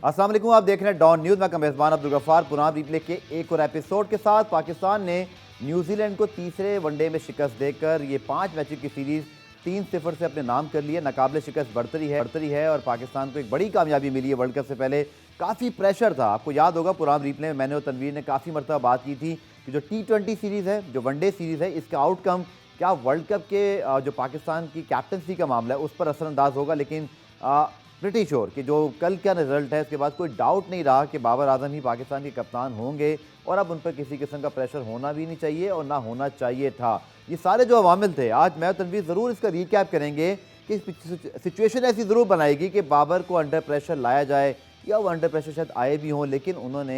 अस्सलाम वालेकुम, आप देख रहे हैं डॉन न्यूज़। मैं मेज़बान अब्दुल गफ्फार पुराना रिप्ले के एक और एपिसोड के साथ। पाकिस्तान ने न्यूजीलैंड को तीसरे वनडे में शिकस्त देकर ये 5 मैचों की सीरीज़ 3-0 से अपने नाम कर लिया। नाकाबिले शिकस्त बढ़तरी है और पाकिस्तान को एक बड़ी कामयाबी मिली है। वर्ल्ड कप से पहले काफ़ी प्रेशर था। आपको याद होगा पुराना रिप्ले में मैंने और तनवीर ने काफ़ी मरतबा बात की थी कि जो T20 सीरीज़ है, जो वनडे सीरीज़ है, इसका आउटकम क्या वर्ल्ड कप के जो पाकिस्तान की कैप्टनसी का मामला है उस पर असरअंदाज होगा। लेकिन प्रिटी श्योर कि जो कल का रिजल्ट है उसके बाद कोई डाउट नहीं रहा कि बाबर आजम ही पाकिस्तान के कप्तान होंगे और अब उन पर किसी किस्म का प्रेशर होना भी नहीं चाहिए और ना होना चाहिए था। ये सारे जो अवामिल थे, आज मैं तनवीर ज़रूर इसका रिकैप करेंगे कि सिचुएशन ऐसी ज़रूर बनाएगी कि बाबर को अंडर प्रेशर लाया जाए या वो अंडर प्रेशर शायद आए भी हों, लेकिन उन्होंने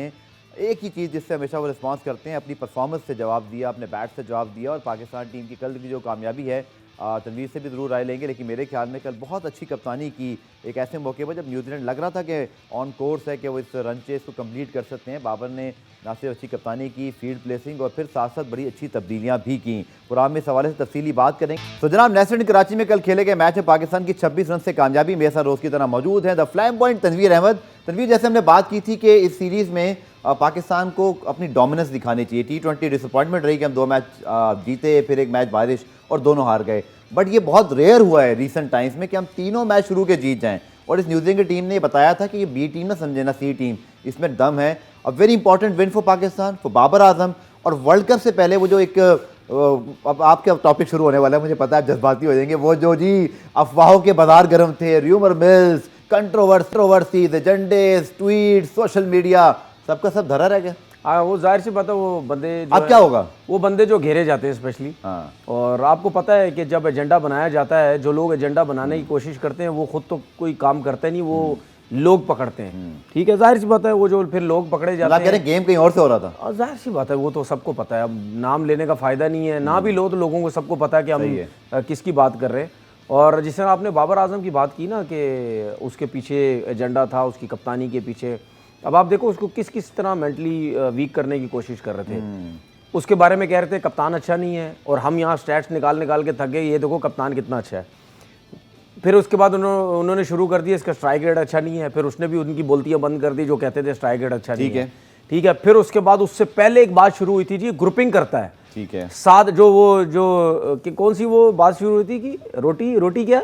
एक ही चीज़ जिससे हमेशा वो रिस्पॉन्स करते हैं, अपनी परफॉर्मेंस से जवाब दिया, अपने बैट से जवाब दिया। और पाकिस्तान टीम की कल की जो कामयाबी है, तनवीर से भी ज़रूर राय लेंगे, लेकिन मेरे ख्याल में कल बहुत अच्छी कप्तानी की एक ऐसे मौके पर जब न्यूजीलैंड लग रहा था कि ऑन कोर्स है कि वो इस रन चेस को कंप्लीट कर सकते हैं। बाबर ने ना सिर्फ अच्छी कप्तानी की, फील्ड प्लेसिंग और फिर साथ साथ बड़ी अच्छी तब्दीलियां भी की। पुरान में इस हवाले से तफसीली बात करेंगे। तो जनाब, नेशनल कराची में कल खेले गए मैच में पाकिस्तान की 26 रन से कामयाबी। मेरे साथ रोज़ की तरह मौजूद है the flash point Tanveer Ahmed. Tanveer, जैसे हमने बात की थी कि इस सीरीज़ में पाकिस्तान को अपनी डोमिनेंस दिखानी चाहिए। T20 डिसअपॉइंटमेंट रही कि हम 2 मैच जीते, फिर एक मैच बारिश और दोनों हार गए। बट ये बहुत रेयर हुआ है रीसेंट टाइम्स में कि हम तीनों मैच शुरू के जीत जाएं। और इस न्यूजीलैंड की टीम ने बताया था कि ये बी टीम ना समझे ना सी टीम, इसमें दम है। A very important win for Pakistan, for Babar Azam. और वर्ल्ड कप से पहले वो जो एक अब आपके टॉपिक शुरू होने वाला है, मुझे पता है आप जज्बाती हो जाएंगे, वो जो जी अफवाहों के बाजार गर्म थे, rumour mills, controversies, agendas, tweet, social media, सबका सब धरा रह गया। वो जाहिर सी बात है, वो बंदे अब क्या होगा, वो बंदे जो घेरे जाते हैं स्पेशली। और आपको पता है कि जब एजेंडा बनाया जाता है, जो लोग एजेंडा बनाने की कोशिश करते हैं वो खुद तो कोई काम करते नहीं, वो लोग पकड़ते हैं। ठीक है, जाहिर सी बात है, वो जो फिर लोग पकड़े जाते हैं। गेम कहीं और से हो रहा था, जाहिर सी बात है, वो तो सबको पता है। अब नाम लेने का फायदा नहीं है, ना भी लो तो लोगों को सबको पता है कि हम किसकी बात कर रहे हैं। और जिस तरह आपने बाबर आजम की बात की ना कि उसके पीछे एजेंडा था, उसकी कप्तानी के पीछे, अब आप देखो उसको किस किस तरह मेंटली वीक करने की कोशिश कर रहे थे। उसके बारे में कह रहे थे कप्तान अच्छा नहीं है, और हम यहाँ स्टैट्स निकाल के थक गए, ये देखो कप्तान कितना अच्छा है। फिर उसके बाद उन्होंने शुरू कर दिया इसका स्ट्राइक रेट अच्छा नहीं है, फिर उसने भी उनकी बोलतियाँ बंद कर दी जो कहते थे स्ट्राइक रेट अच्छा नहीं है। ठीक है, फिर उसके बाद उससे पहले एक बात शुरू हुई थी जी, ग्रुपिंग करता है। ठीक है, साथ जो कौन सी वो बात शुरू हुई थी कि रोटी क्या,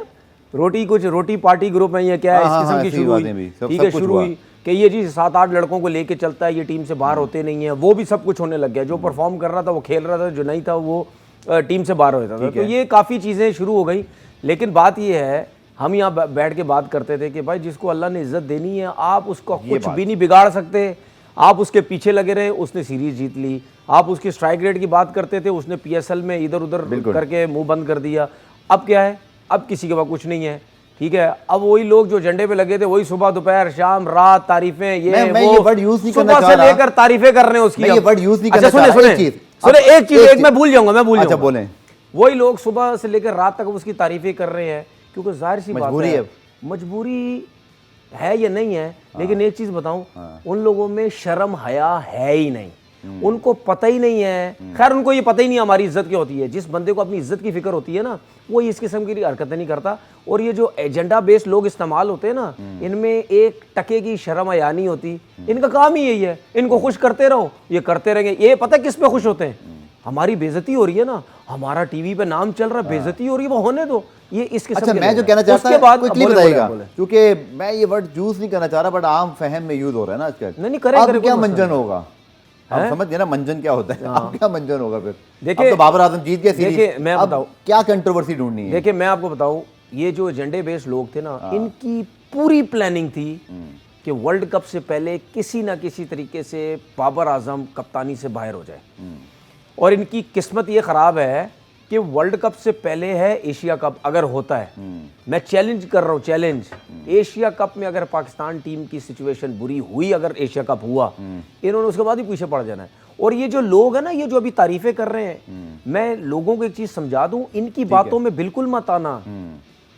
रोटी पार्टी ग्रुप है या क्या है, इस किस्म की शुरू हुई। ठीक है, शुरू हुई कि ये जी 7-8 लड़कों को लेके चलता है, ये टीम से बाहर होते नहीं है। वो भी सब कुछ होने लग गया, जो परफॉर्म कर रहा था वो खेल रहा था, जो नहीं था वो टीम से बाहर होता था। तो ये काफ़ी चीज़ें शुरू हो गई। लेकिन बात ये है, हम यहाँ बैठ के बात करते थे कि भाई जिसको अल्लाह ने इज्जत देनी है, आप उसको कुछ भी नहीं बिगाड़ सकते। आप उसके पीछे लगे रहे, उसने सीरीज जीत ली। आप उसकी स्ट्राइक रेट की बात करते थे, उसने PSL में इधर उधर करके मुंह बंद कर दिया। अब क्या है, अब किसी के पास कुछ नहीं है। ठीक है, अब वही लोग जो झंडे पे लगे थे, वही सुबह दोपहर शाम रात तारीफें, ये वर्ड यूज नहीं करना सुबह से लेकर तारीफें कर रहे हैं उसकी। ये वर्ड यूज नहीं करना। सुने एक चीज मैं भूल जाऊंगा, अच्छा बोले। वही लोग सुबह से लेकर रात तक उसकी तारीफें कर रहे हैं, क्योंकि जाहिर सी बात है मजबूरी है या नहीं है। लेकिन एक चीज बताऊं, उन लोगों में शर्म हया है ही नहीं, उनको पता ही नहीं है। खैर, उनको ये पता ही नहीं हमारी इज्जत क्या होती है। जिस बंदे को अपनी इज्जत की फिक्र होती है ना, वो इस किस्म की हरकतें नहीं करता। और ये जो एजेंडा बेस्ड लोग इस्तेमाल होते हैं ना, इनमें एक टके की शर्म हया नहीं होती। इनका काम ही यही है, इनको खुश करते रहो, ये करते रहेंगे। ये पता किस पे खुश होते हैं, हमारी बेइज्जती हो रही है ना, हमारा टीवी पे नाम चल रहा है, बेइज्जती हो रही है, वो होने दो। ये इस किस्म अच्छा, मैं जो कहना चाहता हूं क्विकली बताइएगा, क्योंकि मैं ये वर्ड यूज नहीं करना चाह रहा, बट आम फहम में यूज हो रहा है ना आजकल। नहीं करें, क्या मंजन होगा, आप समझ गए ना मंजन क्या होता है। अब क्या मंजन होगा फिर? देखिए, तो बाबर आजम जीत गए सीरीज। देखिए मैं बताऊं क्या कंट्रोवर्सी ढूंढनी है। देखिए मैं आपको बताऊं, ये जो एजेंडे बेस्ड लोग थे ना, इनकी पूरी प्लानिंग थी कि वर्ल्ड कप से पहले किसी ना किसी तरीके से बाबर आजम कप्तानी से बाहर हो जाए। और इनकी किस्मत ये खराब है कि वर्ल्ड कप से पहले है एशिया कप, अगर होता है, मैं चैलेंज कर रहा हूँ, चैलेंज, एशिया कप में अगर पाकिस्तान टीम की सिचुएशन बुरी हुई, अगर एशिया कप हुआ, इन्होंने उसके बाद ही पीछे पड़ जाना है। और ये जो लोग हैं ना, ये जो अभी तारीफें कर रहे हैं, मैं लोगों को एक चीज समझा दूं, इनकी बातों में बिल्कुल मत आना।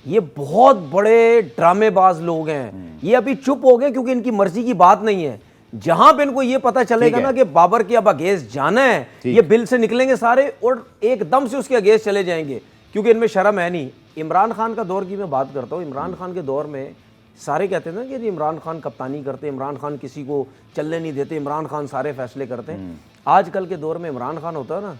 ये बहुत बड़े ड्रामेबाज लोग हैं। ये अभी चुप हो गए क्योंकि इनकी मर्जी की बात नहीं है। जहां पे इनको ये पता चलेगा ना कि बाबर के अब अगेंस्ट जाना है, ये बिल से निकलेंगे सारे और एकदम से उसके अगेंस्ट चले जाएंगे, क्योंकि इनमें शर्म है नहीं। इमरान खान का दौर की मैं बात करता हूँ। इमरान खान के दौर में सारे कहते थे ना कि इमरान खान कप्तानी करते, इमरान खान किसी को चलने नहीं देते, इमरान खान सारे फैसले करते हैं। आजकल के दौर में इमरान खान होता है ना,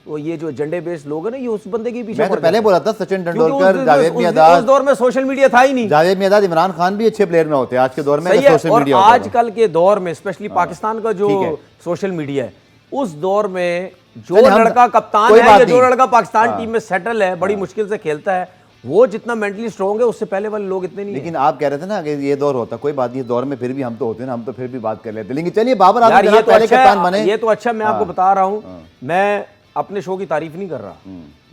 वो ये जो एजेंडे बेस्ड लोग हैं ना, ये उस बंदे के पीछे मैं तो पड़ पहले जाते बोला था सचिन हैं। तेंदुलकर, क्योंकि जावेद उस मियांदाद, दौर में सोशल मीडिया था ही नहीं। जावेद मियांदाद, इमरान खान भी अच्छे प्लेयर में होते हैं। आज के दौर में सही है, सोशल और मीडिया होता है। आजकल के दौर में स्पेशली पाकिस्तान का ठीक है। जो सोशल मीडिया है, उस दौर में जो चलिए, हम- लड़का कप्तान कोई है बात या जो नहीं। लड़का पाकिस्तान टीम में सेटल है, बड़ी मुश्किल से खेलता है, वो जितना मेंटली स्ट्रॉन्ग है उससे पहले वाले लोग इतने नहीं लेकिन आप कह रहे थे ना कि ये दौर होता, कोई बात नहीं, इस दौर में फिर भी हम तो होते हैं ना, हम तो फिर भी बात कर लेते। लेकिन चलिए, बाबर है। यार आजम ये तो पहले अच्छा कप्तान बने। है, ये तो अच्छा, मैं आपको बता रहा हूँ, मैं अपने शो की तारीफ नहीं कर रहा।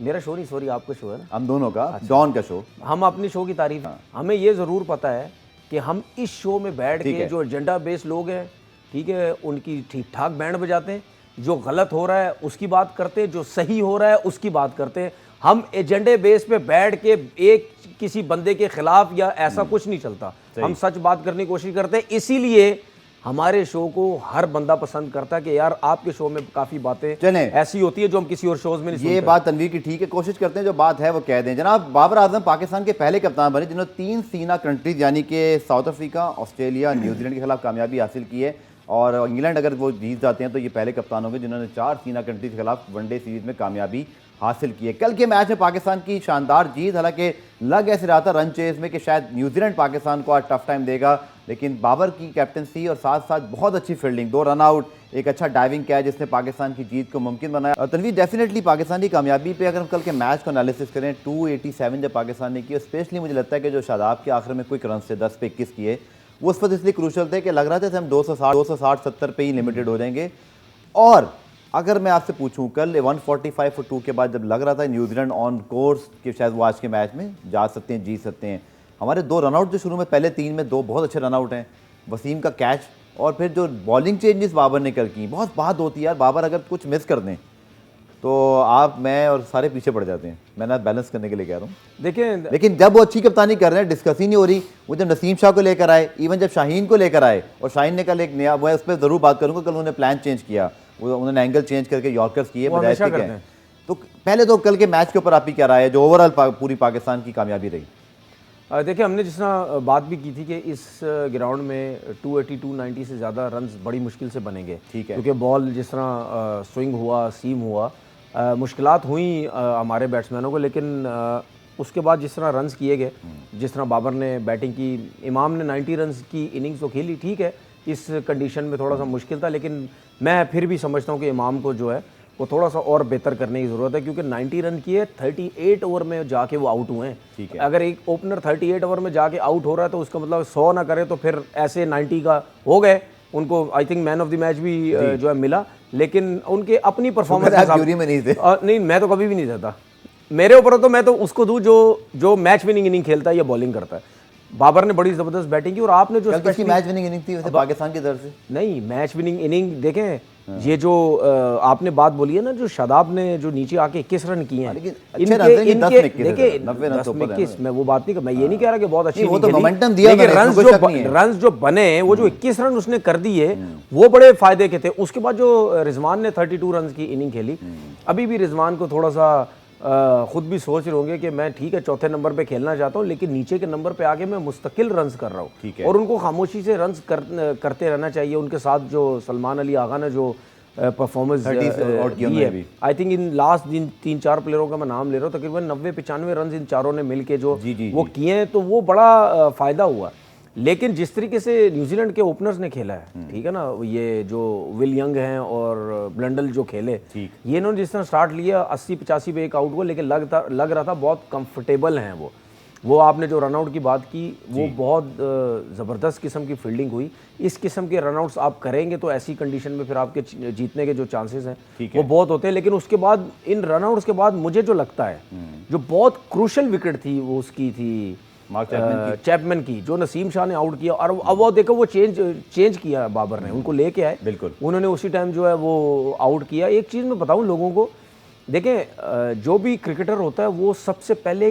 मेरा शो नहीं, सॉरी, आपका शो है ना, हम दोनों का, डॉन का शो। हम अपनी शो की तारीफ, हमें ये जरूर पता है कि हम इस शो में बैठ ठीक के है। जो एजेंडा बेस्ड लोग हैं, ठीक है, उनकी ठीक ठाक बैंड बजाते हैं, जो गलत हो रहा है उसकी बात करते हैं, जो सही हो रहा है उसकी बात करते हैं। हम एजेंडे बेस पे बैठ के एक किसी बंदे के खिलाफ या ऐसा कुछ नहीं चलता, हम सच बात करने की कोशिश करते हैं। इसीलिए हमारे शो को हर बंदा पसंद करता है कि यार आपके शो में काफी बातें चलें। ऐसी होती है जो हम किसी और शोज में नहीं ये सुनते। बात तनवीर की ठीक है, कोशिश करते हैं जो बात है वो कह दें। जनाब, बाबर आजम पाकिस्तान के पहले कप्तान बने जिन्होंने 3 सीना कंट्रीज यानी कि साउथ अफ्रीका, ऑस्ट्रेलिया, न्यूजीलैंड के खिलाफ कामयाबी हासिल की है। और इंग्लैंड अगर वो जीत जाते हैं तो ये पहले कप्तान होंगे जिन्होंने 4 सीना कंट्रीज के खिलाफ वनडे सीरीज में कामयाबी हासिल की है। कल के मैच में पाकिस्तान की शानदार जीत, हालांकि लग ऐसे रहा था रन चेज में कि शायद न्यूजीलैंड पाकिस्तान को आज टफ टाइम देगा, लेकिन बाबर की कैप्टनसी और साथ साथ बहुत अच्छी फील्डिंग, 2 रन आउट, एक अच्छा डाइविंग कैच जिसने पाकिस्तान की जीत को मुमकिन बनाया। और तनवीर, डेफिनेटली पाकिस्तान की कामयाबी पे अगर हम कल के मैच को एनालिसिस करें, 287 जब पाकिस्तान ने की, स्पेशली मुझे लगता है कि जो शादाब के आखिर में क्विक रन से 10 पे 21 किए, वो उस वक्त इसलिए क्रूशल थे कि लग रहा था कि हम 260-70 पे ही लिमिटेड हो जाएंगे। और अगर मैं आपसे पूछूं, कल 145 for 2 के बाद जब लग रहा था न्यूजीलैंड ऑन कोर्स कि शायद वो आज के मैच में जा सकते हैं, जीत सकते हैं, हमारे 2 रनआउट जो शुरू में पहले 3 में 2 बहुत अच्छे रनआउट हैं, वसीम का कैच और फिर जो बॉलिंग चेंजेस बाबर ने कल की, बहुत बात होती है यार, बाबर अगर कुछ मिस कर दें तो आप, मैं और सारे पीछे पड़ जाते हैं। मैं ना बैलेंस करने के लिए कह रहा हूँ। देखिए, लेकिन जब वो अच्छी कप्तानी कर रहे हैं, डिस्कस ही नहीं हो रही। वो जब नसीम शाह को लेकर आए, इवन जब शाहीन को लेकर आए, और शाहीन ने कल एक नया, मैं उस पर ज़रूर बात करूँगा, कल उन्होंने प्लान चेंज किया, वो उन्होंने एंगल चेंज करके यॉर्कर्स किए, वो हमेशा करते हैं। तो पहले तो कल के मैच के ऊपर आपकी क्या राय है, जो ओवरऑल पूरी पाकिस्तान की कामयाबी रही? देखिए, हमने जिस तरह बात भी की थी कि इस ग्राउंड में 280-290 से ज़्यादा रन्स बड़ी मुश्किल से बनेंगे, ठीक है। क्योंकि बॉल जिस तरह स्विंग हुआ, सीम हुआ, मुश्किलात हुई हमारे बैट्समैनों को, लेकिन उसके बाद जिस तरह रन्स किए गए, जिस तरह बाबर ने बैटिंग की, इमाम ने 90 रन्स की इनिंग्स तो खेली, ठीक है, इस कंडीशन में थोड़ा सा मुश्किल था, लेकिन मैं फिर भी समझता हूँ कि इमाम को जो है वो थोड़ा सा और बेहतर करने की ज़रूरत है, क्योंकि 90 रन किए, 38 ओवर में जाके वो आउट हुए हैं। ठीक है। अगर एक ओपनर 38 ओवर में जाके आउट हो रहा है तो उसका मतलब 100 ना करे तो फिर ऐसे 90 का हो गए। उनको I think man of the match भी जो है मिला, लेकिन उनके अपनी परफॉर्मेंस में नहीं थे। नहीं, मैं तो कभी भी नहीं देता, मेरे ऊपर तो मैं तो उसको दूं जो मैच विनिंग इनिंग खेलता है या बॉलिंग करता है। बाबर ने बड़ी जबरदस्त बैटिंग की, और आपने जो मैच विनिंग इनिंग थी वैसे पाकिस्तान की तरफ से, नहीं, मैच विनिंग इनिंग देखें, ये जो आपने बात बोली है ना, जो शादाब ने जो नीचे आके 21 रन किए हैं, देखिए 10 में 21, मैं वो बात नहीं कर, मैं ये नहीं कह रहा कि बहुत अच्छी वो तो मोमेंटम दिया, लेकिन रन्स जो बने, वो जो 21 रन उसने कर दिए, वो बड़े फायदे के थे। उसके बाद जो रिजवान ने 32 रन की इनिंग खेली, अभी भी रिजवान को थोड़ा सा खुद भी सोच रहे होंगे कि मैं ठीक है चौथे नंबर पे खेलना चाहता हूं, लेकिन नीचे के नंबर पे आके मैं मुस्तकिल रन्स कर रहा हूं, और उनको खामोशी से रन्स करते रहना चाहिए। उनके साथ जो सलमान अली आगा ने जो परफॉर्मेंस दी है, आई थिंक इन लास्ट 3-4 प्लेयरों का मैं नाम ले रहा हूँ, तकरीबन 90-95 रन इन चारों ने मिलके जो वो किए हैं, तो वो बड़ा फ़ायदा हुआ। लेकिन जिस तरीके से न्यूजीलैंड के ओपनर्स ने खेला है, ठीक है ना, ये जो विल यंग हैं और ब्लंडल जो खेले, ये इन्होंने जिस तरह स्टार्ट लिया 80-85 पे एक आउट हुआ, लेकिन लग रहा था बहुत कंफर्टेबल हैं वो आपने जो रनआउट की बात की, वो बहुत ज़बरदस्त किस्म की फील्डिंग हुई। इस किस्म के रनआउट्स आप करेंगे तो ऐसी कंडीशन में फिर आपके जीतने के जो चांसेस हैं वो बहुत होते हैं। लेकिन उसके बाद इन रनआउट्स के बाद मुझे जो लगता है जो बहुत क्रूशल विकेट थी वो उसकी थी चैपमैन की, जो नसीम शाह ने आउट किया, और अब वो देखो वो चेंज किया बाबर ने, उनको लेके आए, बिल्कुल उन्होंने उसी टाइम जो है वो आउट किया। एक चीज़ मैं बताऊं लोगों को, देखें जो भी क्रिकेटर होता है वो सबसे पहले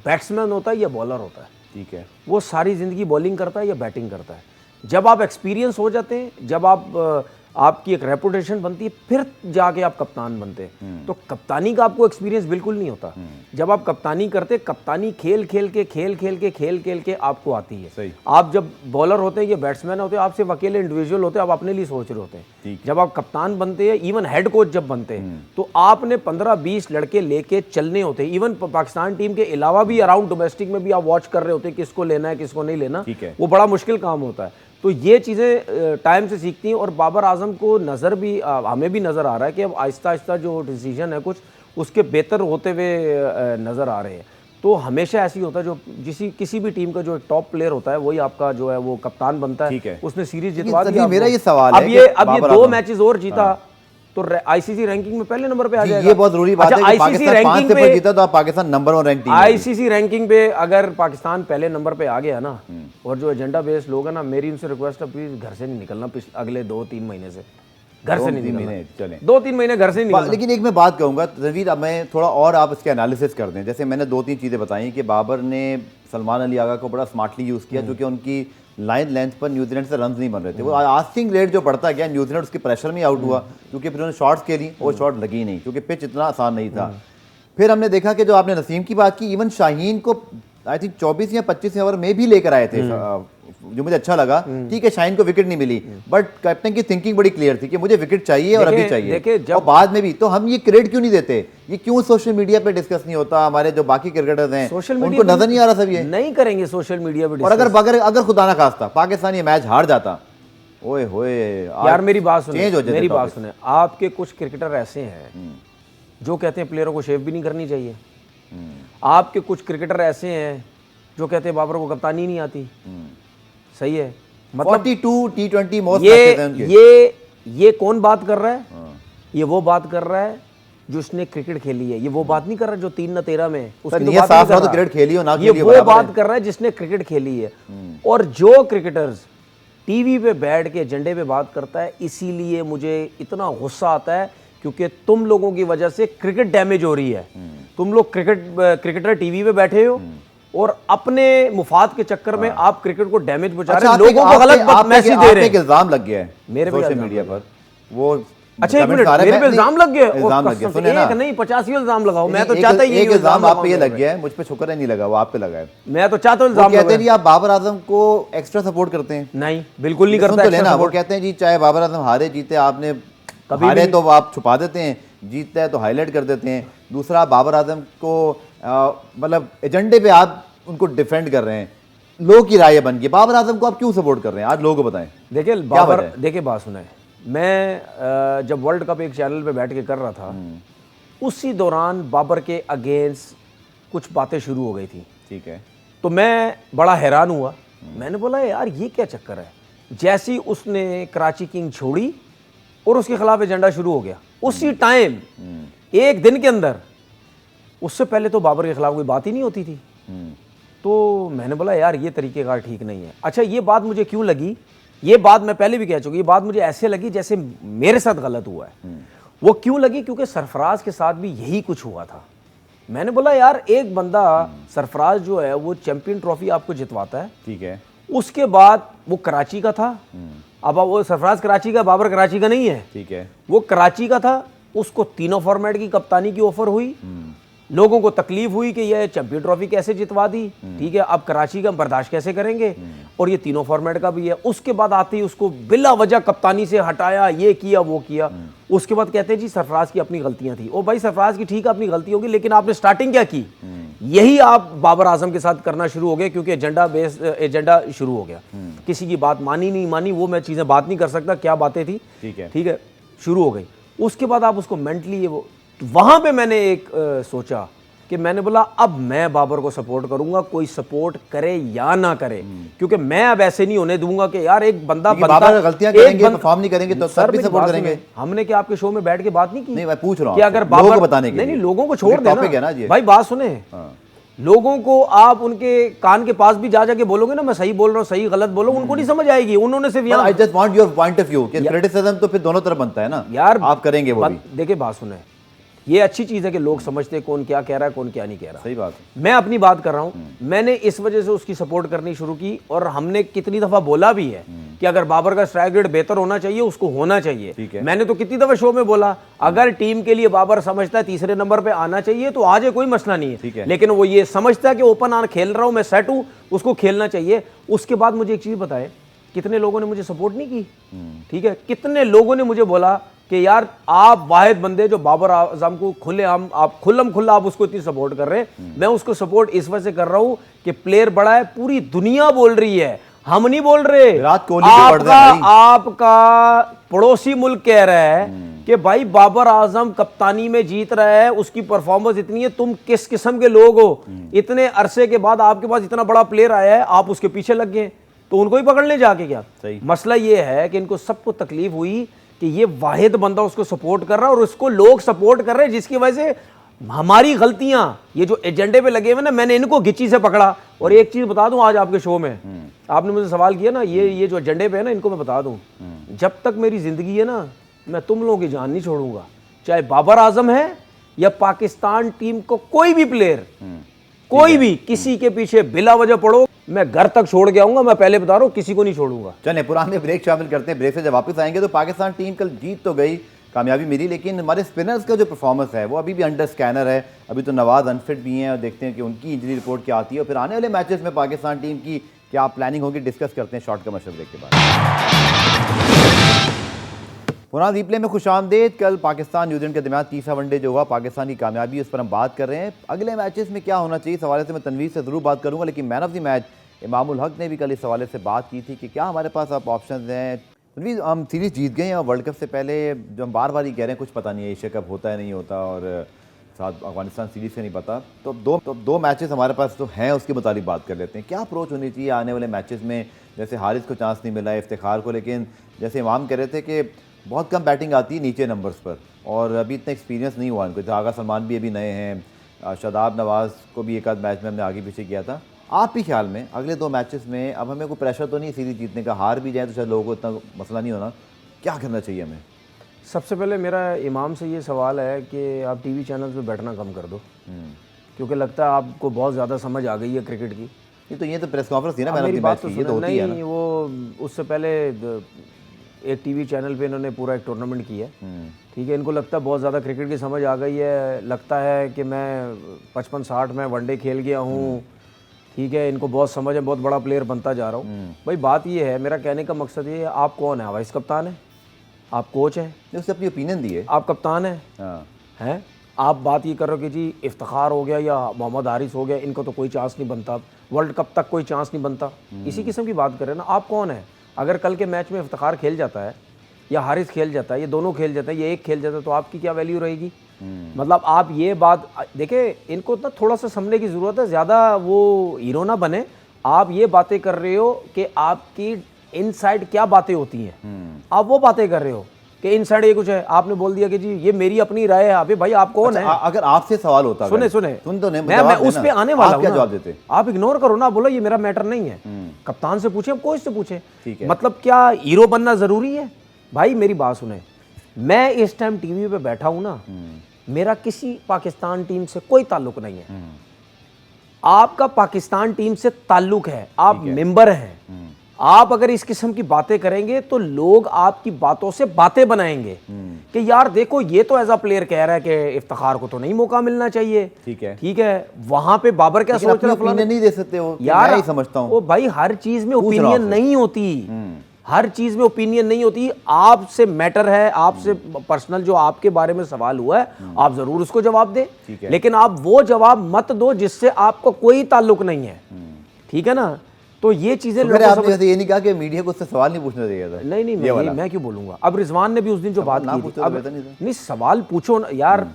बैट्समैन होता है या बॉलर होता है, ठीक है, वो सारी ज़िंदगी बॉलिंग करता है या बैटिंग करता है। जब आप एक्सपीरियंस हो जाते हैं, जब आप आपकी एक रेपुटेशन बनती है, फिर जाके आप कप्तान बनते हैं। तो कप्तानी का आपको एक्सपीरियंस बिल्कुल नहीं होता। जब आप कप्तानी करते, कप्तानी खेल खेल के आपको आती है। सही। आप जब बॉलर होते हैं या बैट्समैन होते हैं, आप सिर्फ अकेले इंडिविजुअल होते हैं, आप अपने लिए सोच रहे होते हैं। जब आप कप्तान बनते हैं, इवन हेड कोच जब बनते हैं, तो आपने 15-20 लड़के लेके चलने होते हैं। इवन पाकिस्तान टीम के अलावा भी अराउंड डोमेस्टिक में भी आप वॉच कर रहे होते हैं, किसको लेना है किसको नहीं लेना। वो बड़ा मुश्किल काम होता है। तो ये चीज़ें टाइम से सीखती हैं। और बाबर आजम को नज़र भी, हमें भी नज़र आ रहा है कि अब आहिस्ता आहिस्ता जो डिसीजन है कुछ उसके बेहतर होते हुए नज़र आ रहे हैं। तो हमेशा ऐसी होता है, जो किसी भी टीम का जो एक टॉप प्लेयर होता है वही आपका जो है वो कप्तान बनता है। उसने सीरीज जितवा दी। मेरा ये सवाल है, अब ये 2 मैचेस और जीता तो आईसीसी रैंकिंग में पहले नंबर पे आ जाएगा। ये बहुत जरूरी बात है कि पाकिस्तान 5 सिफर जीता तो आप पाकिस्तान नंबर 1 रैंक टीम है। आईसीसी रैंकिंग पे अगर पाकिस्तान पहले नंबर पे आ गया ना, और जो एजेंडा बेस्ड लोग हैं ना, मेरी उनसे रिक्वेस्ट है प्लीज घर से नहीं निकलना अगले 2-3 महीने से। घर से नहीं निकलना, चलें 2-3 महीने घर से नहीं निकलना। लेकिन एक मैं बात कहूँगा रणवीर, अब मैं थोड़ा और आप इसके एनालिसिस कर दें। जैसे मैंने 2-3 चीज़ें बताई कि बाबर ने सलमान अली आगा को बड़ा स्मार्टली यूज़ किया, क्योंकि उनकी लाइन लेंथ पर न्यूजीलैंड से रन नहीं बन रहे थे। वो आस्किंग रेट जो बढ़ता गया, न्यूजीलैंड उसके प्रेशर में आउट हुआ, क्योंकि फिर उन्होंने शॉट्स खेली और शॉट लगी नहीं, क्योंकि पिच इतना आसान नहीं था। फिर हमने देखा कि जो आपने नसीम की बात की, इवन शाहीन को आई थिंक 24 या 25 ओवर में भी लेकर आए थे, जो मुझे अच्छा लगा। ठीक है, शाहीन को विकेट नहीं मिली, बट कैप्टन की थिंकिंग बड़ी क्लियर थी कि मुझे विकेट चाहिए और अभी चाहिए। और बाद में भी तो हम ये क्रेडिट क्यों नहीं देते? ये क्यों सोशल मीडिया पे डिस्कस नहीं होता? हमारे जो बाकी क्रिकेटर्स हैं उनको नजर नहीं आ रहा सब ये नहीं करेंगे सोशल मीडिया पे। और अगर खुदा ना खास्ता पाकिस्तान ये मैच हार जाता, ओए होए यार मेरी बात सुने, आपके कुछ क्रिकेटर ऐसे हैं जो कहते हैं प्लेयरों को शेव भी नहीं करनी चाहिए। आपके कुछ क्रिकेटर ऐसे हैं जो कहते हैं बाबर को कप्तानी नहीं आती। सही है, मतलब 42 T20 मोस्ट मैचेस हैं उनके। ये कौन बात कर रहा है? ये वो बात कर रहा है जो उसने क्रिकेट खेली है। ये वो बात नहीं कर रहा जो 3 न 13 में उसकी तो बात तो क्रिकेट खेली हो ना खेली हो, ये वो बात कर रहा है जिसने क्रिकेट खेली है। और जो क्रिकेटर्स टीवी पे बैठ के एजेंडे पे बात करता है, इसीलिए मुझे इतना गुस्सा आता है, क्योंकि तुम लोगों की वजह से क्रिकेट डैमेज हो रही है। तुम लोग क्रिकेटर टीवी पे बैठे हो और अपने मुफाद के चक्कर में आप क्रिकेट को डैमेज पहुंचा रहे हैं, लोगों को गलत मैसेज दे रहे हैं। इल्जाम लग गया है मेरे सोशल मीडिया पर वो। अच्छा एक मिनट, मेरे पे इल्जाम लग गया? एक नहीं 85 इल्जाम लगाओ। मैं तो चाहता ही एक इल्जाम आप पे ये लग गया है, मुझ पे शुक्र है नहीं लगा, वो आप पे लगा है। मैं तो चाहता हूं इल्जाम कहते हैं जी आप बाबर आजम को एक्स्ट्रा सपोर्ट करते हैं। नहीं, बिल्कुल नहीं करता। तो लेना, वो कहते हैं जी चाहे बाबर आजम हारे जीते, आपने हारे तो आप छुपा देते हैं, जीतता है तो हाईलाइट कर देते हैं। दूसरा, बाबर आजम को मतलब एजेंडे पे आप उनको डिफेंड कर रहे हैं, लोगों की राय बन गई। बाबर आजम को आप क्यों सपोर्ट कर रहे हैं आज, लोगों को बताएं। देखिए बात सुने, मैं जब वर्ल्ड कप एक चैनल पे बैठ के कर रहा था, उसी दौरान बाबर के अगेंस्ट कुछ बातें शुरू हो गई थी। ठीक है, तो मैं बड़ा हैरान हुआ। मैंने बोला यार ये क्या चक्कर है। जैसी उसने कराची किंग छोड़ी और उसके खिलाफ एजेंडा शुरू हो गया, उसी टाइम एक दिन के अंदर। उससे पहले तो बाबर के खिलाफ कोई बात ही नहीं होती थी। तो मैंने बोला यार ये तरीकेकार ठीक नहीं है। अच्छा ये बात मुझे क्यों लगी, ये बात मैं पहले भी कह चुकी, ये बात मुझे ऐसे लगी जैसे मेरे साथ गलत हुआ है। वो क्यों लगी? क्योंकि सरफराज के साथ भी यही कुछ हुआ था। मैंने बोला यार एक बंदा सरफराज जो है वो चैंपियन ट्रॉफी आपको जितवाता है, ठीक है, उसके बाद वो कराची का था। अब वो सरफराज कराची का, बाबर कराची का नहीं है, ठीक है, वो कराची का था। उसको तीनों फॉर्मेट की कप्तानी की ऑफर हुई, लोगों को तकलीफ हुई कि ये चैंपियन ट्रॉफी कैसे जितवा दी, ठीक है, अब कराची का बर्दाश्त कैसे करेंगे, और ये तीनों फॉर्मेट का भी है। उसके बाद आते ही उसको बिला वजह कप्तानी से हटाया, ये किया वो किया। उसके बाद कहते हैं जी सरफराज की अपनी गलतियां थी। ओ भाई सरफराज की ठीक है अपनी गलती होगी, लेकिन आपने स्टार्टिंग क्या की? यही आप बाबर आजम के साथ करना शुरू हो गए, क्योंकि एजेंडा शुरू हो गया। किसी की बात मानी नहीं मानी वो मैं चीजें बात नहीं कर सकता, क्या बातें थी, ठीक है, शुरू हो गई। उसके बाद आप उसको मेंटली वो, वहां पे मैंने एक सोचा कि मैंने बोला अब मैं बाबर को सपोर्ट करूंगा, कोई सपोर्ट करे या ना करे, क्योंकि मैं अब ऐसे नहीं होने दूंगा कि यार एक बंदा गलतियां करेंगे, परफॉर्म नहीं करेंगे तो सब भी सपोर्ट करेंगे। हमने क्या आपके शो में बैठ के बात नहीं की? नहीं, मैं पूछ रहा हूं कि अगर बाबर बताने के नहीं, लोगों को छोड़ देना भाई, बात सुने। लोगों को आप उनके कान के पास भी जाके बोलोगे ना मैं सही बोल रहा हूँ, सही गलत बोलो, उनको नहीं समझ आएगी। उन्होंने सिर्फ यहाँ I just want your point of view, criticism तो फिर दोनों तरफ बनता है ना यार, आप करेंगे वो भी। देखिए बात सुने, ये अच्छी चीज़ है कि लोग समझते हैं कौन क्या कह रहा है, कौन क्या नहीं कह रहा। सही बात है। मैं अपनी बात कर रहा हूँ, मैंने इस वजह से उसकी सपोर्ट करनी शुरू की और हमने कितनी दफ़ा बोला भी है कि अगर बाबर का स्ट्राइक रेट बेहतर होना चाहिए, उसको होना चाहिए। ठीक है। मैंने तो कितनी दफ़ा शो में बोला, अगर टीम के लिए बाबर समझता है तीसरे नंबर पे आना चाहिए तो आ जाए, कोई मसला नहीं ठीक है। है। लेकिन वो ये समझता है कि ओपन आन खेल रहा हूँ, मैं सेट हूँ, उसको खेलना चाहिए। उसके बाद मुझे एक चीज़ बताए, कितने लोगों ने मुझे सपोर्ट नहीं की, ठीक है, कितने लोगों ने मुझे बोला कि यार आप वाहिद बंदे जो बाबर आजम को खुलेआम आप खुल्ला आप उसको इतनी सपोर्ट कर रहे हैं। मैं उसको सपोर्ट इस वजह से कर रहा हूं कि प्लेयर बड़ा है, पूरी दुनिया बोल रही है, हम नहीं बोल रहे। विराट कोहली के पढ़ रहे हैं भाई। आपका पड़ोसी मुल्क कह रहा है कि भाई बाबर आजम कप्तानी में जीत रहा है, उसकी परफॉर्मेंस इतनी है, तुम किस किस्म के लोग हो, इतने अरसे के बाद आपके पास इतना बड़ा प्लेयर आया है, आप उसके पीछे लग गए, तो उनको ही पकड़ ले जाके क्या। सही। मसला ये है कि इनको सबको तकलीफ हुई कि ये वाहिद बंदा उसको सपोर्ट कर रहा है और उसको लोग सपोर्ट कर रहे हैं, जिसकी वजह से हमारी गलतियां, ये जो एजेंडे पे लगे हुए ना, मैंने इनको गिच्ची से पकड़ा। और एक चीज बता दूं, आज आपके शो में आपने मुझे सवाल किया ना, ये जो एजेंडे पे है ना, इनको मैं बता दूं, जब तक मेरी जिंदगी है ना, मैं तुम लोगों की जान नहीं छोड़ूंगा। चाहे बाबर आजम है या पाकिस्तान टीम को कोई भी प्लेयर, कोई भी किसी के पीछे बिला वजह पड़ो, मैं घर तक छोड़ के आऊंगा। मैं पहले बता रहा हूं, किसी को नहीं छोड़ूंगा। चलिए पुराने ब्रेक शामिल करते हैं। ब्रेक से जब वापस आएंगे तो पाकिस्तान टीम कल जीत तो गई, कामयाबी मिली, लेकिन हमारे स्पिनर्स का जो परफॉर्मेंस है वो अभी भी अंडर स्कैनर है। अभी तो नवाज अनफिट भी हैं और देखते हैं कि उनकी इंजरी रिपोर्ट क्या आती है और फिर आने वाले मैचेस में पाकिस्तान टीम की क्या प्लानिंग होगी, डिस्कस करते हैं शॉर्ट कमर्शियल ब्रेक के बाद। पुराना रिप्ले में खुशामदेद। कल पाकिस्तान न्यूजीलैंड के दरमियान तीसरा वनडे जो हुआ, पाकिस्तान की कामयाबी, उस पर हम बात कर रहे हैं। अगले मैचेस में क्या होना चाहिए, इस हवाले से मैं तनवीर से ज़रूर बात करूंगा, लेकिन man of the match Imamul Haq ने भी कल इस हवाले से बात की थी कि क्या हमारे पास अब ऑप्शन हैं। तनवीर, हम सीरीज़ जीत गए हैं और वर्ल्ड कप से पहले जो हम बार बार ही कह रहे हैं कुछ पता नहीं है, एशिया कप होता है नहीं होता, और साथ अफगानिस्तान सीरीज़ से नहीं पता, तो दो मैचेस हमारे पास तो हैं, उसके मुताबिक बात कर लेते हैं। क्या अप्रोच होनी चाहिए आने वाले मैचेस में? जैसे हारिस को चांस नहीं मिला है, इफ्तिखार को, लेकिन जैसे इमाम कह रहे थे कि बहुत कम बैटिंग आती है नीचे नंबर्स पर और अभी इतना एक्सपीरियंस नहीं हुआ इनको। आगा सलमान भी अभी नए हैं, शादाब नवाज़ को भी एक आध मैच में हमने आगे पीछे किया था। आप ही ख्याल में अगले दो मैचेस में अब हमें कोई प्रेशर तो नहीं सीरीज जीतने का, हार भी जाए तो शायद लोगों को इतना मसला नहीं होना, क्या करना चाहिए हमें? सबसे पहले मेरा इमाम से ये सवाल है कि आप टीवी चैनल पे बैठना कम कर दो, क्योंकि लगता है आपको बहुत ज़्यादा समझ आ गई है क्रिकेट की। ये तो प्रेस कॉन्फ्रेंस थी ना, मैंने मेरी बात तो ये तो होती है ना। वो उससे पहले एक टीवी चैनल पे इन्होंने पूरा एक टूर्नामेंट किया, ठीक है। इनको लगता है बहुत ज़्यादा क्रिकेट की समझ आ गई है, लगता है कि मैं 55-60 में वनडे खेल गया हूँ, ठीक है। इनको बहुत समझ है, बहुत बड़ा प्लेयर बनता जा रहा हूँ। भाई बात ये है, मेरा कहने का मकसद ये है, आप कौन है? वाइस कप्तान है, आप कोच हैं, उससे अपनी ओपिनियन दी है, आप कप्तान हैं, आप बात ये कर रहे हो कि जी इफ्तिखार हो गया या मोहम्मद हारिस हो गया, इनको तो कोई चांस नहीं बनता, वर्ल्ड कप तक कोई चांस नहीं बनता, इसी किस्म की बात करें ना। आप कौन है? अगर कल के मैच में इफ्तिखार खेल जाता है या हारिस खेल जाता है, ये दोनों खेल जाता है, ये एक खेल जाता है, तो आपकी क्या वैल्यू रहेगी? मतलब आप ये बात देखें, इनको ना थोड़ा सा समझने की ज़रूरत है, ज़्यादा वो हीरो ना बने। आप ये बातें कर रहे हो कि आपकी इनसाइड क्या बातें होती हैं, आप वो बातें कर रहे हो कि इनसाइड ये कुछ है, आपने बोल दिया कि जी ये मेरी अपनी राय है। अभी भाई आप कौन है? अगर आपसे सवाल होता, सुने सुन तो मैं उस पे आने वाला हूं, क्या जवाब देते? आप इग्नोर करो ना, बोलो ये मेरा मैटर नहीं है, कप्तान से पूछे, कोच से पूछे, ठीक है। मतलब क्या हीरो बनना जरूरी है? भाई मेरी बात सुने, मैं इस टाइम टीवी पे बैठा हूं ना, मेरा किसी पाकिस्तान टीम से कोई ताल्लुक नहीं है, आपका पाकिस्तान टीम से ताल्लुक है, आप मेंबर हैं। आप अगर इस किस्म की बातें करेंगे तो लोग आपकी बातों से बातें बनाएंगे कि यार देखो ये तो एज अ प्लेयर कह रहा है कि इफ्तिखार को तो नहीं मौका मिलना चाहिए, ठीक है। वहां पे बाबर क्या सोच रहा है? नहीं दे सकते हो यार, मैं ही समझता हूं। वो भाई हर चीज में ओपिनियन नहीं होती, हर चीज में ओपिनियन नहीं होती। आपसे मैटर है, आपसे पर्सनल जो आपके बारे में सवाल हुआ है, आप जरूर उसको जवाब दें, लेकिन आप वो जवाब मत दो जिससे आपको कोई ताल्लुक नहीं है, ठीक है ना। तो ये चीजें आपने ये नहीं कहा कि मीडिया को उससे सवाल नहीं पूछना चाहिए था? नहीं, मैं क्यों बोलूंगा? अब रिजवान ने भी उस दिन जो बात की थी, अब नहीं सवाल पूछो ना यार।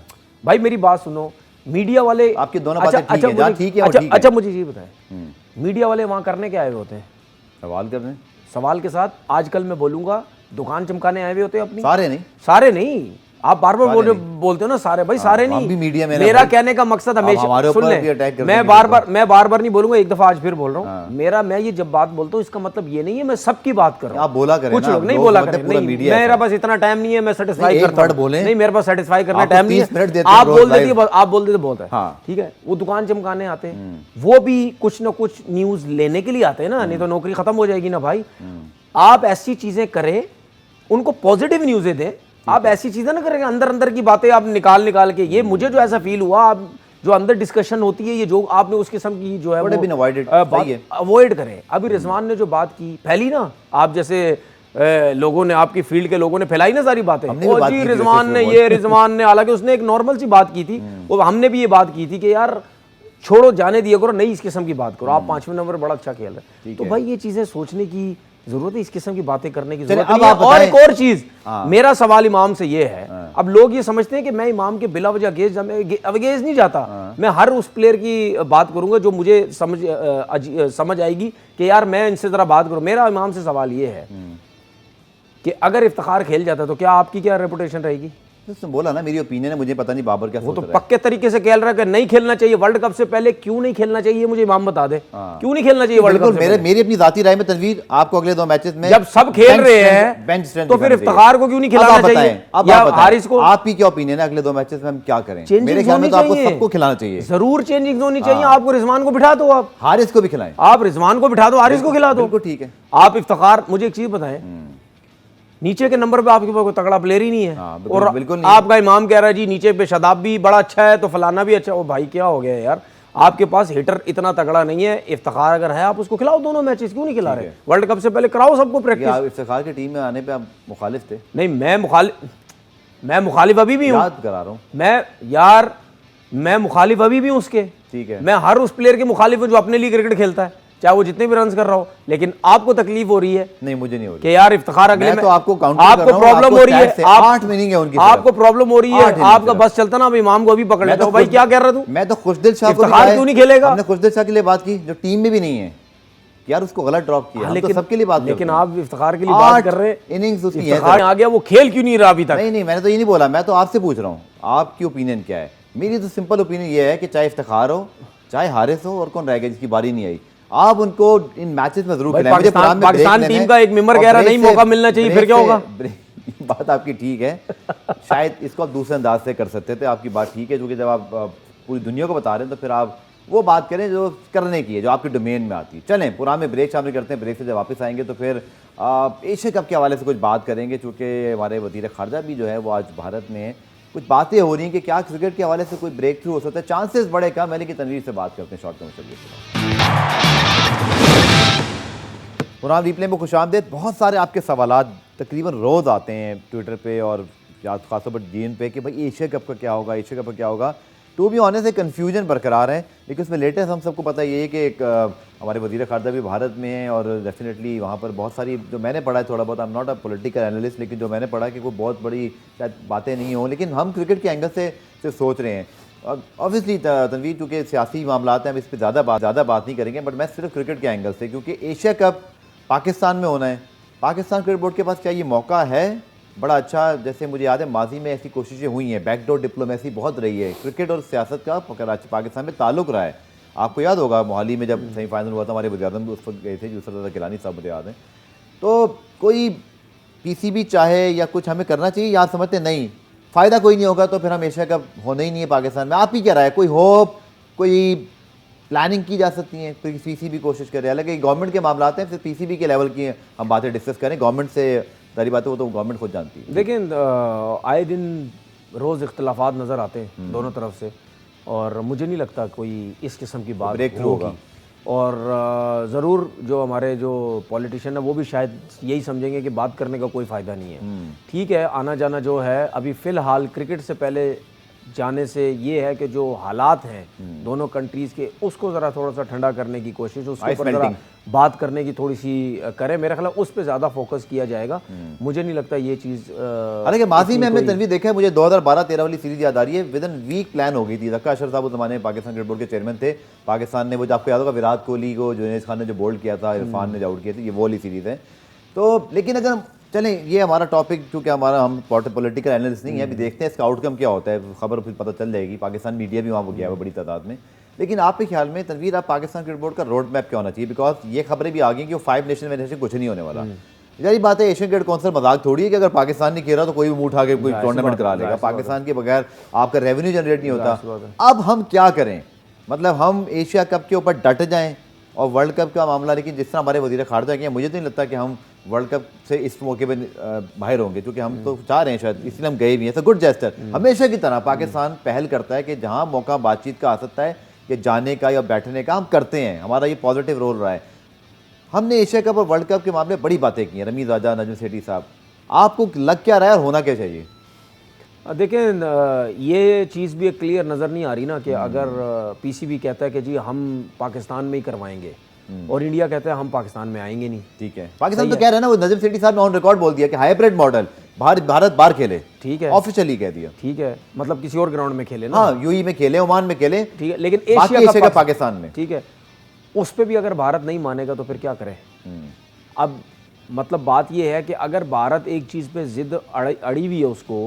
भाई मेरी बात सुनो, मीडिया वाले आपकी दोनों बातें ठीक है। अच्छा मुझे ये बताएं, मीडिया वाले वहां करने क्या आए हुए होते हैं? सवाल करने, सवाल के साथ आजकल मैं बोलूंगा दुकान चमकाने आए हुए होते हैं अपनी। सारे नहीं, आप बार बार बोलते हो ना सारे, भाई सारे हम भी नहीं, मीडिया में मेरा कहने का मकसद हमेशा हमारे सुन ऊपर भी ले, अटैक करते मैं हैं बार बार नहीं बोलूंगा, एक दफा आज फिर बोल रहा हूँ, मैं ये जब बात बोलता हूँ इसका मतलब ये नहीं है मैं सबकी बात कर रहा हूँ, आप बोला करें कुछ ना, लोग नहीं लोग बोला समझते करें, पूरा नहीं मीडिया मेरा ऐसा बस इतना टाइम नहीं है, मैं सेटिस्फाई नहीं, एक करता वर्ड हूँ, बोलें। नहीं मेरे पास सेटिस्फाई करना आपको टाइम नहीं 30 मिनट है, देते हैं आप रोज बोल देते live। आप बोल देते बहुत है, हाँ। ठीक है, वो दुकान चमकाने आते हैं, वो भी कुछ ना कुछ न्यूज लेने के लिए आते हैं ना, नहीं तो नौकरी खत्म हो जाएगी ना भाई। आप ऐसी चीजें करें, उनको पॉजिटिव न्यूज़ें दें, आप ऐसी चीजें ना करेंगे अंदर अंदर की बातें आप निकाल के, ये मुझे जो ऐसा फील हुआ, आप जो अंदर डिस्कशन होती है, ये जो आपने उस किस्म की जो है अवॉइड करें। अभी रिजवान ने जो बात की फैली ना, आप जैसे लोगों ने, आपकी फील्ड के लोगों ने फैलाई ना सारी बातें, ओ जी रिजवान ने ये, रिजवान ने, हालांकि उसने एक नॉर्मल सी बात की थी, और हमने भी ये बात की थी कि यार छोड़ो, जाने दिया करो, नई इस किस्म की बात करो, आप 5वें नंबर बड़ा अच्छा खेल रहे हैं। तो भाई ये चीजें सोचने की जरूरत है, इस किस्म की बातें करने की जरूरत नहीं है। और एक और चीज, मेरा सवाल इमाम से ये है, अब लोग ये समझते हैं कि मैं इमाम के बिला वजह अगेंस्ट नहीं जाता, मैं हर उस प्लेयर की बात करूंगा जो मुझे समझ आएगी कि यार मैं इनसे जरा बात करूं। मेरा इमाम से सवाल ये है कि अगर इफ्तिखार खेल जाता तो क्या आपकी क्या रेपुटेशन रहेगी? उसने बोला ना मेरी ओपिनियन है, मुझे पता नहीं बाबर क्या वो तो सोच रहा है। पक्के तरीके से खेल रहा है कि नहीं खेलना चाहिए वर्ल्ड कप से पहले, क्यों नहीं खेलना चाहिए मुझे इमाम बता दे, क्यों नहीं खेलना चाहिए वर्ल्ड कप से पहले? मेरी अपनी जाती राय में तनवीर, आपको अगले 2 मैचेस में जब सब खेल रहे हैं तो फिर इफ्तिखार को क्यों नहीं खिलाना चाहिए, या हारिस को? आपकी क्या ओपिनियन है, अगले 2 मैचेस में हम क्या करें? मेरे ख्याल में तो आपको सबको खिलाना चाहिए, जरूर चेंजिंग होनी चाहिए। आपको रिजवान को बिठा दो, आप हारिस को भी खिलाएं, आप रिजवान को बिठा दो, हारिस को खिला दो, बिल्कुल ठीक है। आप इफ्तिखार, मुझे एक चीज बताएं, नीचे के नंबर पे आपके पास कोई तगड़ा प्लेयर ही नहीं है, और बिल्कुल आपका इमाम कह रहा है जी नीचे पे शदाब भी बड़ा अच्छा है तो फलाना भी अच्छा है। ओ भाई क्या हो गया यार, आपके पास हिटर इतना तगड़ा नहीं है, इफ्तिखार अगर है आप उसको खिलाओ दोनों मैचेस, क्यों नहीं खिला रहे? वर्ल्ड कप से पहले कराओ सबको प्रैक्टिस। इफ्तिखार की टीम में आने पे आप मुखालिफ थे? नहीं, मैं मुखालिफ अभी भी हूँ, याद करा रहा हूँ मैं मुखालिफ अभी भी हूँ उसके, ठीक है, मैं हर उस प्लेयर के मुखालिफ हूँ जो अपने लिए क्रिकेट खेलता है, चाहे वो जितने भी रन कर रहा हो। लेकिन आपको तकलीफ हो रही है? नहीं मुझे नहीं हो रही कि यार इफ्तिखार अगले में, तो आपको प्रॉब्लम हो रही है, 8 मीनिंग है उनकी, आपको प्रॉब्लम हो रही है, आपका बस चलता ना, अब इमाम को अभी पकड़ लेता हूं। भाई क्या कह रहा तू? मैं तो खुशदिल शाह को इफ्तिखार क्यों नहीं खेलेगा? हमने खुशदिल शाह के लिए बात की जो टीम में भी नहीं है, यार उसको गलत ड्रॉप किया, हम तो सबके लिए बात, लेकिन आप इफ्तिखार के लिए बात कर रहे हैं, इनिंग्स उसकी इफ्तिखार आ गया, वो खेल क्यों नहीं रहा अभी तक? नहीं मैंने तो ये नहीं बोला, मैं तो आपसे पूछ रहा हूँ आपकी ओपिनियन क्या है। मेरी तो सिंपल ओपिनियन ये है कि चाहे इफ्तिखार हो चाहे हारिस हो, और कौन रहेगा जिसकी बारी नहीं आई, आप उनको इन मैचेस में जरूर खिलाएं। पाकिस्तान टीम का एक मेंबर कह रहा नहीं मौका मिलना चाहिए, फिर क्या होगा? बात आपकी ठीक है, शायद इसको आप दूसरे अंदाज से कर सकते थे, आपकी बात ठीक है, क्योंकि जब आप पूरी दुनिया को बता रहे हैं तो फिर आप वो बात करें जो करने की है, जो आपके डोमेन में आती है। चलें पुराने ब्रेक शामिल करते हैं, ब्रेक से जब वापस आएंगे तो फिर एशिया कप के हवाले से कुछ बात करेंगे, चूँकि हमारे वज़ीर ख़ारजा भी जो है वो आज भारत में है। कुछ बातें हो रही हैं कि क्या क्रिकेट के हवाले से कोई ब्रेक थ्रू हो सकता है, चांसेस बड़े कम है, लेकिन तनवीर से बात करते हैं शॉर्ट टर्म चलिए। पुराना रिप्ले में खुशामदीद। बहुत सारे आपके सवालात तकरीबन रोज़ आते हैं ट्विटर पे और खासतौर पर जीन पे कि भाई एशिया कप का क्या होगा, एशिया कप का क्या होगा। टू बी ऑनेस्ट कन्फ्यूजन बरकरार है, लेकिन उसमें लेटेस्ट हम सबको पता ये है कि एक हमारे वज़ीर ख़ारजा भी भारत में है, और डेफिनेटली वहाँ पर बहुत सारी जो मैंने पढ़ा है, थोड़ा बहुत, I am not a political analyst, लेकिन जो मैंने पढ़ा कि कोई बहुत बड़ी शायद बातें नहीं हों, लेकिन हम क्रिकेट के एंगल से सिर्फ सोच रहे हैं। ऑब्वियसली तनवीर क्योंकि सियासी मामलात हैं, हम इस पर ज़्यादा बात नहीं करेंगे, बट मैं सिर्फ क्रिकेट के एंगल से, क्योंकि एशिया कप पाकिस्तान में होना है, पाकिस्तान क्रिकेट बोर्ड के पास क्या ये मौका है बड़ा अच्छा? जैसे मुझे याद है माजी में ऐसी कोशिशें हुई हैं, बैकडोर डिप्लोमेसी बहुत रही है, क्रिकेट और सियासत का कराची पाकिस्तान में ताल्लुक़ रहा है। आपको याद होगा मोहाली में जब सेमीफाइनल हुआ था, हमारे वज़ीर-ए-आज़म उस वक्त गए थे, यूसुफ गिलानी साहब मुझे याद है। तो कोई पीसीबी चाहे या कुछ हमें करना चाहिए, या समझते नहीं फ़ायदा कोई नहीं होगा तो फिर हम एशिया कप होना ही नहीं है पाकिस्तान में? आप ही क्या राय है, कोई होप, कोई प्लानिंग की जा सकती है, कोई पीसीबी कोशिश करे? हालांकि गवर्नमेंट के मामला हैं, फिर पीसीबी के लेवल की हम बातें डिस्कस करें, गवर्नमेंट से सारी बातें वो तो गवर्नमेंट खुद जानती है। लेकिन आए दिन रोज़ इख्तलाफात नज़र आते हैं दोनों तरफ से, और मुझे नहीं लगता कोई इस किस्म की बात ब्रेक थ्रू होगा। और ज़रूर जो हमारे जो पॉलिटिशियन है वो भी शायद यही समझेंगे कि बात करने का कोई फ़ायदा नहीं है। ठीक है, आना जाना जो है अभी फ़िलहाल क्रिकेट से पहले जाने से ये है कि जो हालात हैं दोनों कंट्रीज़ के, उसको ज़रा थोड़ा सा ठंडा करने की कोशिश, उसके ऊपर ज़रा बात करने की थोड़ी सी करें। मेरा ख्याल उस पर ज़्यादा फोकस किया जाएगा। मुझे नहीं लगता ये चीज़, हालांकि माजी में हमने तनवीर देखा है, मुझे 2012-13 वाली सीरीज याद आ रही है, विद इन वीक प्लान हो गई थी। ज़क्का अशर साहब उस ज़माने में पाकिस्तान क्रिकेट बोर्ड के चेयरमैन थे। पाकिस्तान ने वो जो आपको याद होगा विराट कोहली को जुनैद खान ने जो बोल्ड किया था, इरफान ने जो आउट किया था, ये वो वाली सीरीज़ है। तो लेकिन अगर चलें, ये हमारा टॉपिक, क्योंकि हम पॉलिटिकल एनालिस्ट नहीं है, अभी देखते हैं इसका आउटकम क्या होता है, खबर फिर पता चल जाएगी। पाकिस्तान मीडिया भी वहाँ पर गया हुआ बड़ी तादाद में। लेकिन आपके ख्याल में तनवीर, आप पाकिस्तान क्रिकेट बोर्ड का रोड मैप क्या होना चाहिए? बिकॉज ये खबरें भी आ गई कि वो 5 नेशन में से कुछ नहीं होने वाला। यही बात है, एशियन क्रिकेट काउंसिल मजाक थोड़ी है कि अगर पाकिस्तान नहीं खेल रहा तो कोई भी मुंह उठा के कोई टूर्नामेंट करा लेगा। पाकिस्तान के बगैर आपका रेवेन्यू जनरेट नहीं होता। अब हम क्या करें? मतलब हम एशिया कप के ऊपर डट जाएं और वर्ल्ड कप का मामला, लेकिन जिस तरह हमारे वजीर खारजा किया, मुझे तो नहीं लगता कि हम वर्ल्ड कप से इस मौके पे बाहर होंगे, क्योंकि हम तो चाह रहे हैं शायद, इसलिए हम गए भी हैं। तो गुड जेस्टर, हमेशा की तरह पाकिस्तान पहल करता है कि जहाँ मौका बातचीत का आ सकता है या जाने का या बैठने का, हम करते हैं। हमारा ये पॉजिटिव रोल रहा है। हमने एशिया कप और वर्ल्ड कप के मामले बड़ी बातें की हैं, रमीज राजा, नजम सेठी साहब, आपको लग क्या रहा है और होना क्या चाहिए? देखें, ये चीज़ भी एक क्लियर नज़र नहीं आ रही ना कि अगर पीसीबी कहता है कि जी हम पाकिस्तान में ही करवाएंगे और इंडिया कहता है हम पाकिस्तान में आएंगे नहीं। ठीक है, पाकिस्तान तो कह रहे हैं ना, वो नजम सेठी साहब ने ऑन रिकॉर्ड बोल दिया कि हाइब्रिड मॉडल, भारत बाहर खेले। ठीक है, ऑफिशियली कह दिया। ठीक है, मतलब किसी और ग्राउंड में खेले ना। हाँ, यूई में खेले, ओमान में खेले, ठीक है, लेकिन एशिया का पाकिस्तान में। ठीक है, उस पर भी अगर भारत नहीं मानेगा तो फिर क्या करें? अब मतलब बात यह है कि अगर भारत एक चीज़ पे जिद अड़ी हुई है उसको,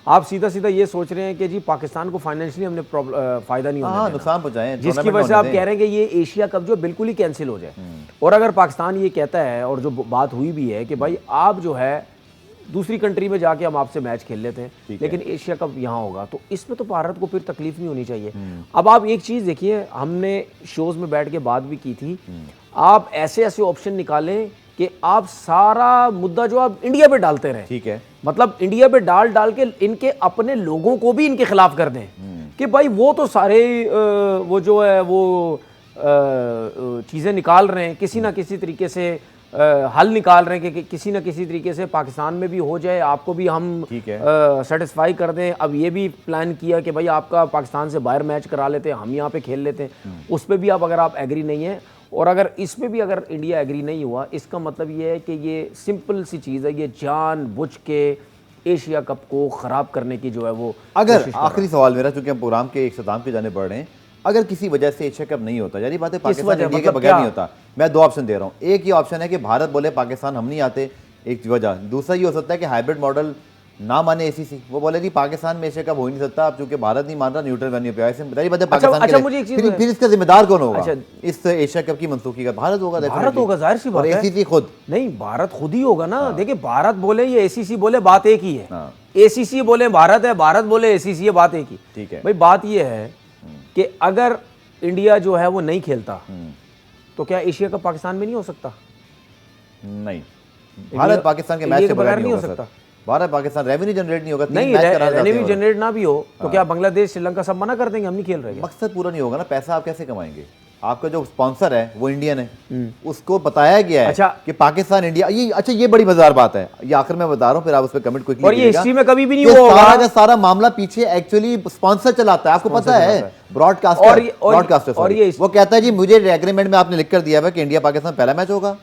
आप सीधा सीधा ये सोच रहे हैं कि जी पाकिस्तान को फाइनेंशियली हमने फ़ायदा नहीं होने देना, नुकसान पहुंचाएं, जिसकी वजह से आप कह रहे हैं कि ये एशिया कप जो बिल्कुल ही कैंसिल हो जाए। और अगर पाकिस्तान ये कहता है, और जो बात हुई भी है कि भाई आप जो है दूसरी कंट्री में जाके हम आपसे मैच खेल लेते हैं, लेकिन एशिया कप यहाँ होगा, तो इसमें तो भारत को फिर तकलीफ नहीं होनी चाहिए। अब आप एक चीज़ देखिए, हमने शोज़ में बैठ के बात भी की थी, आप ऐसे ऐसे ऑप्शन निकालें कि आप सारा मुद्दा जो आप इंडिया पे डालते रहे। ठीक है, मतलब इंडिया पे डाल के इनके अपने लोगों को भी इनके खिलाफ कर दें कि भाई वो तो सारे वो जो है वो चीज़ें निकाल रहे हैं, किसी ना किसी तरीके से हल निकाल रहे हैं कि किसी ना किसी तरीके से पाकिस्तान में भी हो जाए, आपको भी हम सेटिस्फाई कर दें। अब ये भी प्लान किया कि भाई आपका पाकिस्तान से बाहर मैच करा लेते हैं, हम यहाँ पे खेल लेते हैं। उस पर भी अगर आप एग्री नहीं है, और अगर इसमें भी अगर इंडिया एग्री नहीं हुआ, इसका मतलब ये है कि ये सिंपल सी चीज़ है, ये जानबूझ के एशिया कप को ख़राब करने की जो है वो। अगर आखिरी सवाल मेरा, चूंकि हम प्रोग्राम के इख्तिताम के जाने बढ़ रहे हैं, अगर किसी वजह से एशिया कप नहीं होता, यानी बात है पाकिस्तान इंडिया के बगैर नहीं होता, मैं 2 ऑप्शन दे रहा हूँ। एक ये ऑप्शन है कि भारत बोले पाकिस्तान हम नहीं आते, एक वजह। दूसरा ये हो सकता है कि हाइब्रिड मॉडल ना माने एसीसी, वो बोले जी पाकिस्तान में एशिया कप हो ही नहीं सकता, अब चूंकि भारत नहीं मान रहा, न्यूट्रल वेन्यू पे ऐसे बताइए पाकिस्तान के लिए, फिर इसका जिम्मेदार कौन होगा? इस एशिया कप की मंसूखी का भारत होगा। भारत होगा, जाहिर सी बात है। एसीसी खुद नहीं, भारत खुद ही होगा ना। देखिए, भारत बोले ये एसीसी बोले, बात एक ही है। एसीसी बोले भारत है, भारत बोले एसीसी है, बात एक ही। ठीक है भाई, बात ये है कि अगर इंडिया जो है वो नहीं खेलता तो क्या एशिया कप पाकिस्तान में नहीं हो सकता? नहीं, भारत पाकिस्तान के मैच के बगैर नहीं हो सकता। भारत पाकिस्तान रेवेन्यू जनरेट नहीं होगा। नहीं, रेवेन्यू जनरेट ना भी हो तो क्या बांग्लादेश श्रीलंका सब मना कर देंगे, हम नहीं खेल रहे? मकसद पूरा नहीं होगा ना, पैसा आप कैसे कमाएंगे? आपका जो स्पॉन्सर है वो इंडियन है, उसको बताया गया है कि पाकिस्तान इंडिया, ये अच्छा ये बड़ी मजेदार बात है, ये आखिर में बता रहा हूँ, फिर आप उस पर कमेंट क्विकली। और ये हिस्ट्री में कभी भी नहीं हुआ होगा। सारा का सारा मामला पीछे एक्चुअली स्पॉन्सर चलाता है, आपको पता है, ब्रॉडकास्टर। और ये वो कहता है जी मुझे एग्रीमेंट में आपने लिख कर दिया है कि इंडिया पाकिस्तान पहला मैच होगा,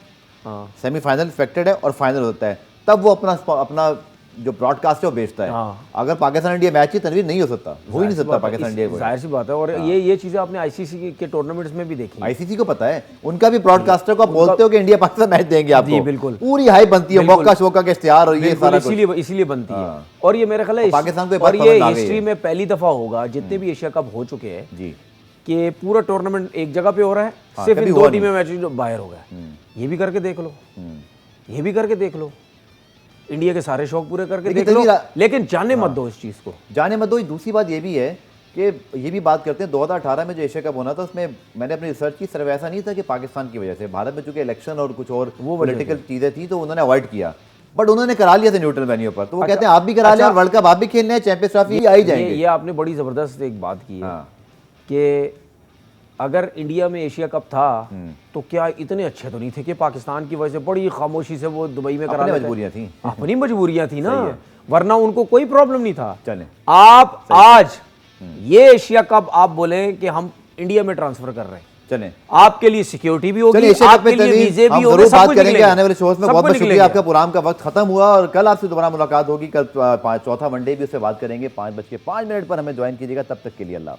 सेमीफाइनल एक्सपेक्टेड है और फाइनल होता है, तब वो अपना जो ब्रॉडकास्ट है वो बेचता है। अगर पाकिस्तान इंडिया मैच ही तनवीर नहीं हो सकता, हो ही नहीं सकता पाकिस्तान इंडिया को, जाहिर सी बात है। और ये चीजें आपने आईसीसी के टूर्नामेंट्स में भी देखी। आईसीसी को पता है, उनका भी ब्रॉडकास्टर को आप बोलते हो कि इंडिया पाकिस्तान मैच देंगे आपको, बिल्कुल पूरी हाई बनती है, मौका शोका के इश्तिहार और ये सारा इसीलिए बनती है। और ये मेरे ख्याल है पाकिस्तान को, और ये हिस्ट्री में पहली दफा होगा जितने भी एशिया कप हो चुके हैं जी कि पूरा टूर्नामेंट एक जगह पे हो रहा है, सिर्फ इन 2 टीमें मैच बाहर हो गए। ये भी करके देख लो, ये भी करके देख लो, इंडिया के सारे शौक पूरे करके देख लो, लेकिन जाने मत दो इस चीज को, जाने मत दो। दूसरी बात ये भी है कि ये भी बात करते हैं 2018 में जो एशिया कप होना था, उसमें मैंने अपनी रिसर्च की, सिर्फ ऐसा नहीं था कि पाकिस्तान की वजह से, भारत में चूंकि इलेक्शन और कुछ और वो पॉलिटिकल चीजें थी तो उन्होंने अवॉइड किया, बट उन्होंने करा लिया था न्यूट्रल वेन्यू पर। तो वो कहते हैं आप भी करा लिया, वर्ल्ड कप आप भी खेलने हैं, चैंपियंस ट्रॉफी आ ही जाएंगे। ये आपने बड़ी जबरदस्त एक बात की है कि अगर इंडिया में एशिया कप था तो क्या इतने अच्छे तो नहीं थे कि पाकिस्तान की वजह से बड़ी खामोशी से वो दुबई में करा, मजबूरियां थी, अपनी मजबूरियां थी ना, वरना उनको कोई प्रॉब्लम नहीं था। चले आप आज ये एशिया कप आप बोले कि हम इंडिया में ट्रांसफर कर रहे हैं, चले आपके लिए सिक्योरिटी भी होगी, आपके लिए वीजे भी होंगे, बात करेंगे आने वाले शोज में। बहुत बहुत शुक्रिया आपका, प्रोग्राम का वक्त खत्म हुआ और कल आपसे दोबारा मुलाकात होगी। कल चौथा वनडे भी, उससे बात करेंगे। 5:05 पर हमें ज्वाइन कीजिएगा। तब तक के लिए अल्लाह।